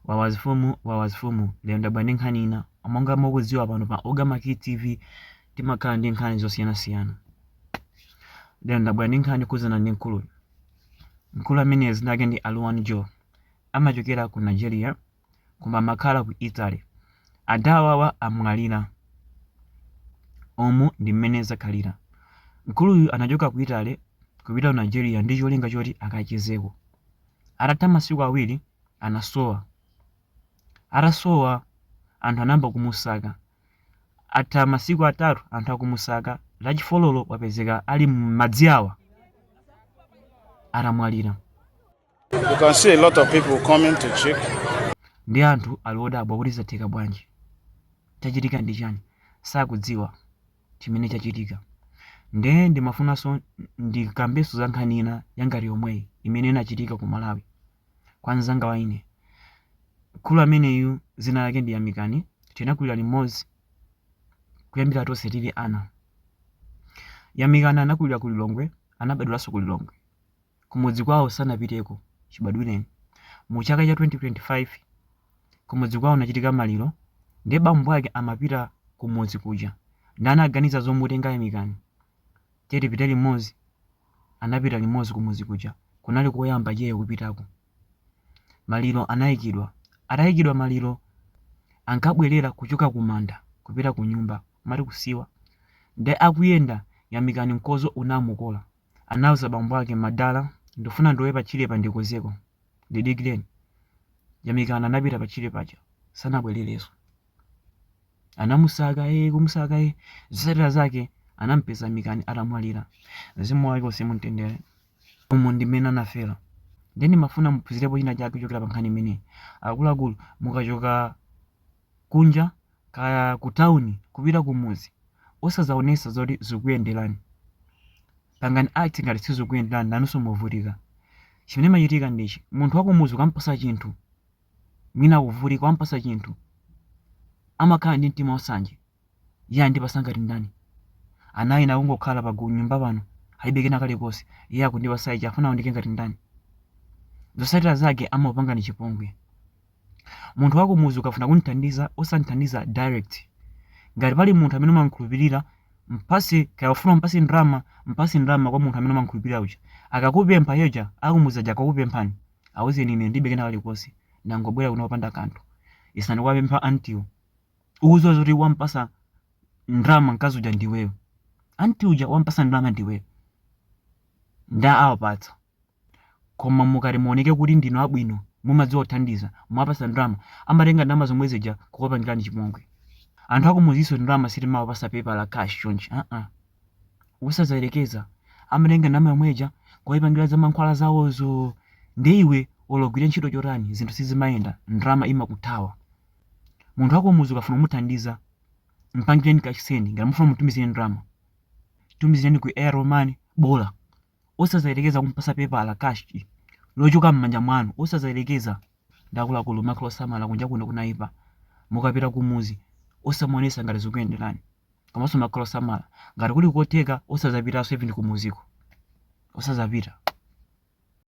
wawazifumu lero ndabwera ndi nkhani ina monga mukudziwa pano pa Ogamaki TV timakhala ndi nkhani zosiyanasiyana. Lero ndabwera ndi nkhani kuzana ndi mkulu amene dzina lake ndi Aluwan Joe, amachokera ku Nigeria koma amakhala ku Italy. Adawawa amwalira, omu ndi mmene zakhalira. Mkuluyu anachoka ku Italy kupita ku Nigeria ndi cholinga choti akachezeko. Atatha masiku awiri anasowa. Atasowa anthu anayamba kumusaka. Atha masiku atatu anthu akumusaka, lachifololo wapezeka ali m'madzi awa atamwalira. You can see a lot of people coming to check. Ndi anthu ali odabwa kuti zatheka bwanji. Chachitika ndi chani? Sakudziwa chimene chachitika. Ndimafunanso ndikambenso za nkhani ina yangati yomweyi imene inachitika ku Malawi kwa mzanga wa ine. Mkulu ameneyu dzina lake ndi Yamikani, tinakulira limodzi kuyambira tonse tili ana. Yamikani anakulira ku Lilongwe, anabadwiranso ku Lilongwe. Kumudzi kwawo sanapiteko chibadwireni. Mu chaka cha 2025 kumudzi kwawo unachitika maliro, ndi bambo ake amapita kumudzi kuja. Anaganiza zomutenga Yamikani tete pita limodzi, anapita limodzi kumudzi kuja. Kunali koyamba iye kupitako. Maliro anayikidwa. Atayikidwa maliro ankabwerera kuchoka kumanda kupita ku nyumba mati kusiwa. Ndi akuyenda Yamikani mkozo unamukola. Anawuza bambo ake madala ndifuna ndowe pachire pandikozeko ndidikireni. Yamikani anapita pachire paja sanabwerereso. Anamusaka kumusaka zisatira zake anampeza Yamikani atamwalira. Mzimu wake usimutendere. Umu ndi mmene anafera. Ndeni mafuna muphunzirepo china chake kuchokera pa nkhani imene. Akuluakulu mukachoka kunja kaya ku town kupita kumudzi osazaonesa zoti zikuyenderani. Pangani act ngati sizikuyenderani nanunso muvutika. Chimene machitika ndichi, munthu wakumudzi ukampasa chinthu, mwina kuvutika wampasa chinthu, amakhala ndi mtima osanje. Iye andipasa ngati ndani? Anayi na kungokhala pa nyumba pano halibe kena kalikonse, iye akundipasa ichi afuna undike ngati ndani? Zosatira zake amapanga ni chipongwe. Munthu wakumudzi ukafuna kunithandiza osandithandiza direct. Ngati pali munthu amene umankhulupirira, mpase kaya ufuna mpase ndrama kwa munthu amene umankhulupirira uja. Akakupempha yeja akumudzi aja akakupemphani, awuzeni ine ndibe kena kalikonse, ndangobwera kuno popanda kanthu. Isani kwapempha antiwo. Uzo zoti wampasa ndrama mkazi uja ndiweyo. Anti uja wampasa ndrama ndiweyo. Nda awapatsa. Koma mukati muoneke kuti ndinu abwino, mumadziwa kuthandiza, mwapasa ndrama, amatenga ndalama zomwe zija kukupangirani chipongwe. Anthu akumudziso ndrama sitimawapasa pepa la cash chonchi. Usazayelekeza. Amatenga ndalama yomweja kuyipangira za mankhwala zawozo. Ndi iwe ologwira ntchito chotani zinthu sizimayenda, ndrama imakuthawa. Munthu wakumudzi ukafuna kumuthandiza, mpangireni kachisendi ngati mufuna mutumizire ndrama. Tumizireni ku Airtel Money bola. Osazayelekeza kumpasa pepa la cash lochoka m'manja mwanu, osazayelekeza. Ndakuluakulu makhala samala kunja kuno kunaipa. Mukapita kumudzi osamuonesa ngati zikuyenderani. Komanso makhala samala ngati kuli kotheka osazapitanso even kumuziko. Osazapita.